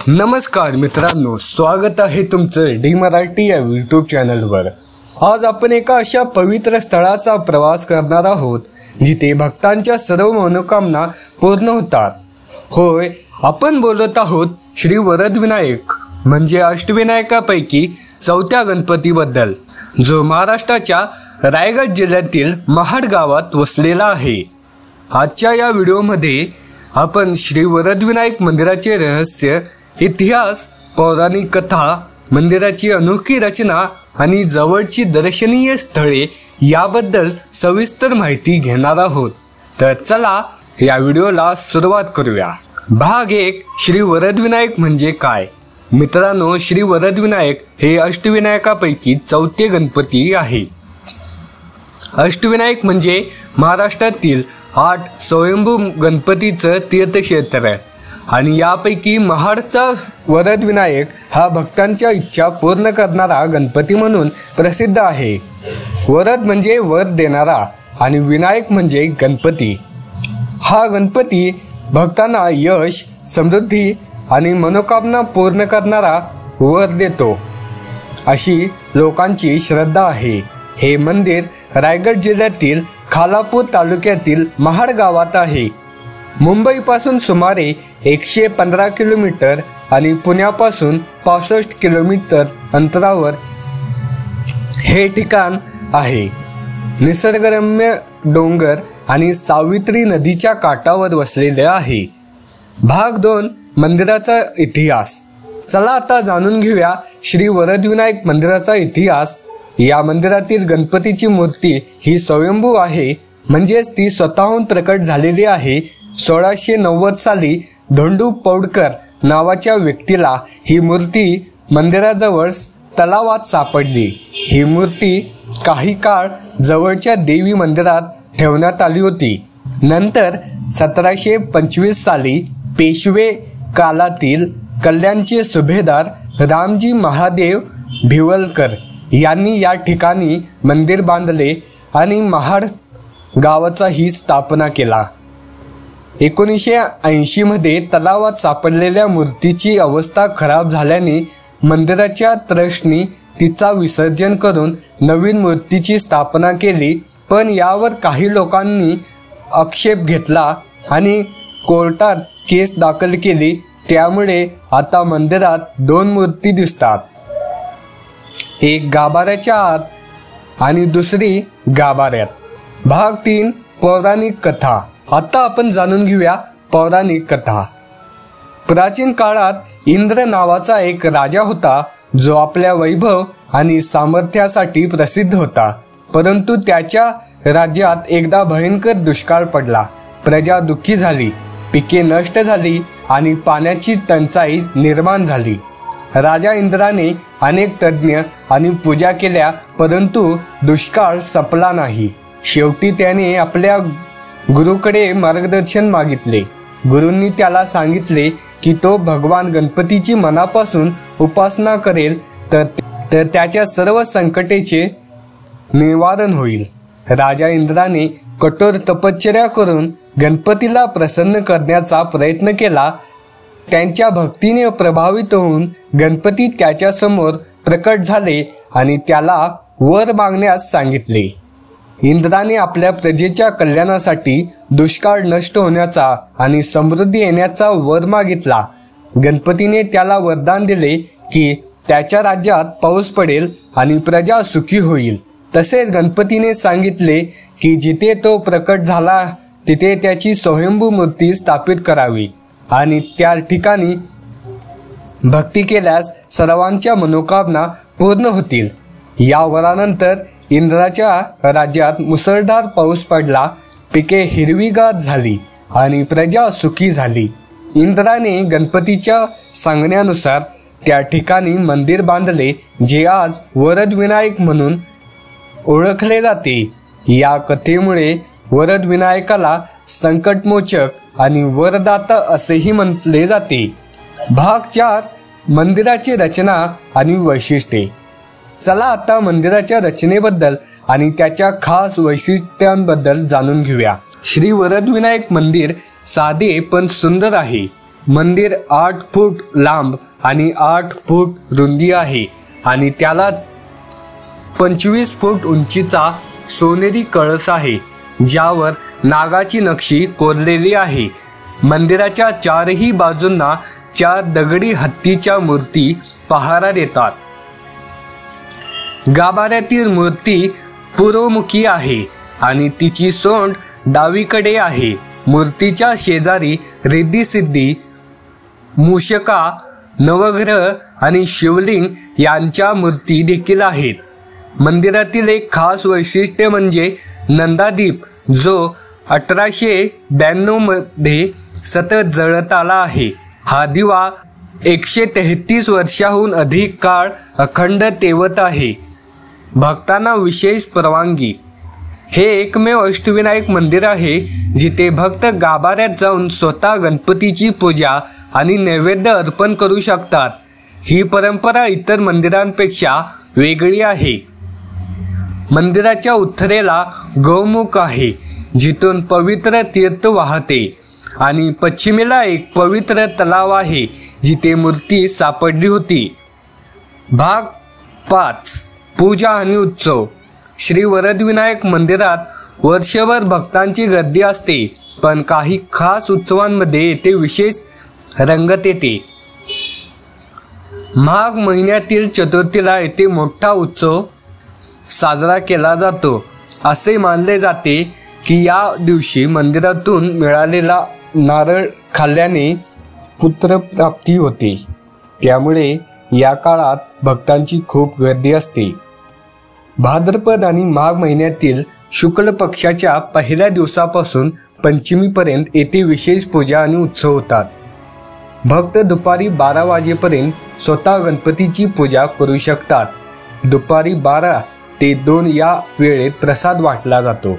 नमस्कार मित्रांनो, स्वागत आहे तुमचं डी मराठी या यूट्यूब चॅनलवर। आज आपण एका अशा पवित्र स्थळाचा प्रवास करणार आहोत जिथे भक्तांच्या सर्व मनोकामना पूर्ण होतात। होय, आपण बोलत आहोत श्री वरदविनायक म्हणजे अष्टविनायकापैकी चौथ्या गणपतीबद्दल, जो महाराष्ट्राच्या रायगड जिल्ह्यातील महाड गावात वसलेला आहे। आजच्या या व्हिडिओमध्ये आपण श्री वरदविनायक मंदिराचे रहस्य, इतिहास, पौराणिक कथा, मंदिराची अनोखी रचना आणि जवळची दर्शनीय स्थळे याबद्दल सविस्तर माहिती घेणार आहोत। तर चला या व्हिडिओला सुरुवात करूया। भाग 1, श्री वरदविनायक म्हणजे काय? मित्रांनो, श्री वरदविनायक हे अष्टविनायकापैकी चौथे गणपती आहे। अष्टविनायक म्हणजे महाराष्ट्रातील 8 स्वयंभू गणपतीचं तीर्थक्षेत्र आणि यापैकी महाडचा वरदविनायक हा भक्तांच्या इच्छा पूर्ण करणारा गणपती म्हणून प्रसिद्ध आहे। वरद म्हणजे वर देणारा आणि विनायक म्हणजे गणपती। हा गणपती भक्तांना यश, समृद्धी आणि मनोकामना पूर्ण करणारा वर देतो, अशी लोकांची श्रद्धा आहे। हे मंदिर रायगड जिल्ह्यातील खालापूर तालुक्यातील महाड गावात आहे। मुंबईपासून सुमारे 115 किलोमीटर आणि पुण्यापासून 65 किलोमीटर अंतरावर हे ठिकाण आहे। निसर्गरम्य डोंगर आणि सावित्री नदीच्या काठावर वसलेले आहे। भाग 2, मंदिराचा इतिहास। चला आता जाणून घेऊया श्री वरदविनायक मंदिराचा इतिहास। या मंदिरातील गणपतीची मूर्ती ही स्वयंभू आहे, म्हणजेच ती स्वतःहून प्रकट झालेली आहे। 1690 साली धोंडू पौडकर नावाच्या व्यक्तीला ही मूर्ती मंदिराजवळ तलावात सापडली। ही मूर्ती काही काळ जवळच्या देवी मंदिरात ठेवण्यात आली होती। नंतर 1725 साली पेशवे कालातील कल्याणचे सुभेदार रामजी महादेव भिवलकर यांनी या ठिकाणी मंदिर बांधले आणि महाड गावाचा ही स्थापना केला। 1980 मध्ये तलावात सापडलेल्या मूर्तीची अवस्था खराब झाल्याने मंदिराच्या ट्रस्टनी तिचा विसर्जन करून नवीन मूर्तीची स्थापना केली, पण यावर काही लोकांनी आक्षेप घेतला आणि कोर्टात केस दाखल केली। त्यामुळे आता मंदिरात 2 मूर्ती दिसतात, एक गाभाऱ्याच्या आत आणि दुसरी गाभाऱ्यात। भाग 3, पौराणिक कथा। आता आपण जाणून घेऊया पौराणिक कथा। प्राचीन काळात इंद्र नावाचा एक राजा होता, जो आपल्या वैभव आणि सामर्थ्यासाठी प्रसिद्ध होता। परंतु त्याच्या राज्यात एकदा भयंकर दुष्काळ पडला। प्रजा दुःखी झाली, पिके नष्ट झाली आणि पाण्याची टंचाई निर्माण झाली। राजा इंद्राने अनेक तज्ञ आणि पूजा केल्या, परंतु दुष्काळ संपला नाही। शेवटी त्याने आपल्या गुरुकडे मार्गदर्शन मागितले। गुरूंनी त्याला सांगितले की तो भगवान गणपतीची मनापासून उपासना करेल तर त्याच्या सर्व संकटाचे निवारण होईल। राजा इंद्राने कठोर तपश्चर्या करून गणपतीला प्रसन्न करण्याचा प्रयत्न केला। त्यांच्या भक्तीने प्रभावित होऊन गणपती त्याच्यासमोर प्रकट झाले आणि त्याला वर मागण्यास सांगितले। इंद्राने आपल्या प्रजेच्या कल्याणासाठी दुष्काळ नष्ट होण्याचा आणि समृद्धी येण्याचा वर मागितला। गणपतीने त्याला वरदान दिले की त्याच्या राज्यात पाऊस पडेल आणि प्रजा सुखी होईल। तसेच गणपतीने सांगितले की जिथे तो प्रकट झाला तिथे त्याची स्वयंभू मूर्ती स्थापित करावी आणि त्या ठिकाणी भक्ती केल्यास सर्वांच्या मनोकामना पूर्ण होतील। या वरानंतर इंद्राच्या राज्यात मुसळधार पाऊस पडला, पिके हिरवीगार झाली आणि प्रजा सुखी झाली। इंद्राने गणपतीच्या सांगण्यानुसार त्या ठिकाणी मंदिर बांधले, जे आज वरदविनायक म्हणून ओळखले जाते। या कथेमुळे वरदविनायकाला संकटमोचक आणि वरदाता असेही म्हटले जाते। भाग 4, मंदिराची रचना आणि वैशिष्ट्ये। चला आता मंदिराच्या रचनेबद्दल आणि त्याच्या खास वैशिष्ट्यांबद्दल जाणून घेऊया। श्री वरदविनायक मंदिर साधे पण सुंदर आहे। मंदिर 8 फूट लांब आणि 8 फूट रुंदी आहे आणि त्याला 25 फूट उंचीचा सोनेरी कळस आहे, ज्यावर नागाची नक्षी कोरलेली आहे. मंदिराच्या चारही बाजूंना 4 दगडी हत्तीच्या मूर्ती पहारा येतात. गाभाऱ्यातील मूर्ती पूर्वमुखी आहे आणि तिची सोंड डावीकडे आहे. मूर्तीच्या शेजारी रिद्धी सिद्धी, मूषका, नवग्रह आणि शिवलिंग यांच्या मूर्ती देखील आहेत. मंदिरातील एक खास वैशिष्ट्य म्हणजे नंदादीप, जो 1892 मध्ये सतत जळत आला आहे. हा दिवा 133 वर्षाहून अधिक काळ अखंड तेवत आहे. भक्तांना विशेष परवानगी. हे एकमेव अष्टविनायक मंदिर आहे जिथे भक्त गाभाऱ्यात जाऊन स्वतः गणपतीची पूजा आणि नैवेद्य अर्पण करू शकतात. ही परंपरा इतर मंदिरांपेक्षा वेगळी आहे. मंदिराच्या उत्तरेला गौमुख आहे, जिथून पवित्र तीर्थ वाहते आणि पश्चिमेला एक पवित्र तलाव आहे जिथे मूर्ती सापडली होती. भाग 5. पूजा आणि उत्सव. श्री वरदविनायक मंदिरात वर्षभर भक्तांची गर्दी असते, पण काही खास उत्सवांमध्ये येथे विशेष रंगत येते. माघ महिन्यातील चतुर्थीला येथे मोठा उत्सव साजरा केला जातो. असे मानले जाते की या दिवशी मंदिरातून मिळालेला नारळ खाल्ल्याने पुत्रप्राप्ती होते. त्यामुळे या काळात भक्तांची खूप गर्दी असते. भाद्रपद आणि माघ महिन्यातील शुक्ल पक्षाच्या पहिल्या दिवसापासून पंचमीपर्यंत येथे विशेष पूजा आणि उत्सव होतात. भक्त दुपारी 12 वाजेपर्यंत स्वतः गणपतीची पूजा करू शकतात. दुपारी 12 ते 2 या वेळेत प्रसाद वाटला जातो.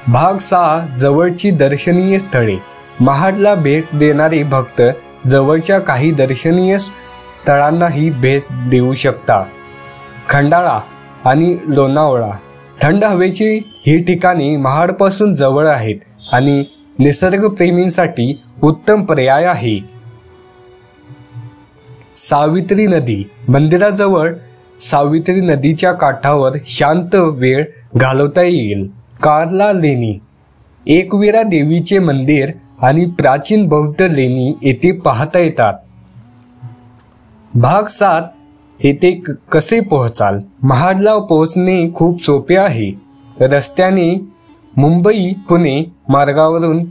भाग 6. जवळची दर्शनीय स्थळे. महाडला भेट देणारे भक्त जवळच्या काही दर्शनीय स्थळांनाही भेट देऊ शकतात. खंडाळा आणि लोणावळा. थंड हवेची ही ठिकाणे महाडपासून जवळ आहेत आणि निसर्गप्रेमींसाठी उत्तम पर्याय आहे. सावित्री नदी. मंदिराजवळ सावित्री नदीच्या काठावर शांत वेळ घालवता येईल. कार्ला लेणी. एकविरा देवीचे मंदिर आणि प्राचीन बौद्ध लेणी येथे पाहता येतात. भाग 7. येथे कसे पोहोचाल. महाडला पोहोचणे खूप सोपे आहे. रस्त्याने मुंबई पुणे मार्गावरून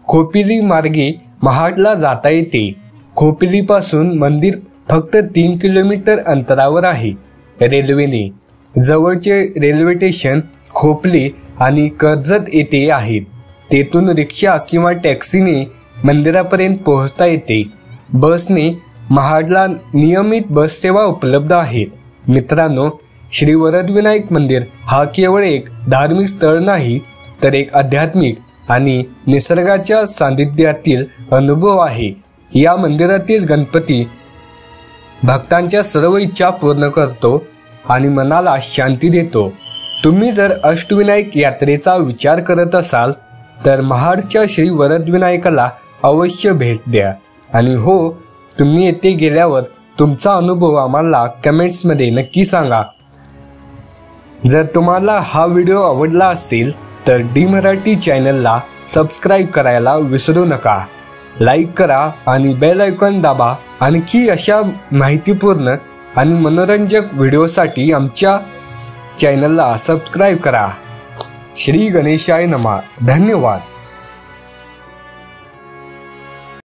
खोपिली मार्गे महाडला जाता येते. खोपिलीपासून मंदिर फक्त 3 किलोमीटर अंतरावर आहे. रेल्वेने जवळचे रेल्वे स्टेशन खोपली आणि कर्जत येथे आहेत. तेथून रिक्षा किंवा टॅक्सीने मंदिरापर्यंत पोहोचता येते. बसने महाडला नियमित बस सेवा उपलब्ध आहेत. मित्रांनो, श्री वरदविनायक मंदिर हा केवळ एक धार्मिक स्थळ नाही, तर एक आध्यात्मिक आणि निसर्गाच्या सान्निध्यातील अनुभव आहे. या मंदिरातील गणपती भक्तांच्या सर्व इच्छा पूर्ण करतो आणि मनाला शांती देतो. तुम्ही जर अष्टविनायक यात्रेचा विचार करत असाल तर महाडच्या श्री वरदविनायकाला अवश्य भेट द्या. आणि हो, तुम्ही येथे गेल्यावर तुमचा अनुभव आम्हाला कमेंट्समध्ये नक्की सांगा. जर तुम्हाला हा व्हिडिओ आवडला असेल तर डी मराठी चॅनलला सबस्क्राईब करायला विसरू नका. लाईक करा आणि बेल आयकॉन दाबा. आणखी अशा माहितीपूर्ण आणि मनोरंजक व्हिडिओसाठी आमच्या चॅनलला सबस्क्राईब करा. श्री गणेशाय नमः. धन्यवाद.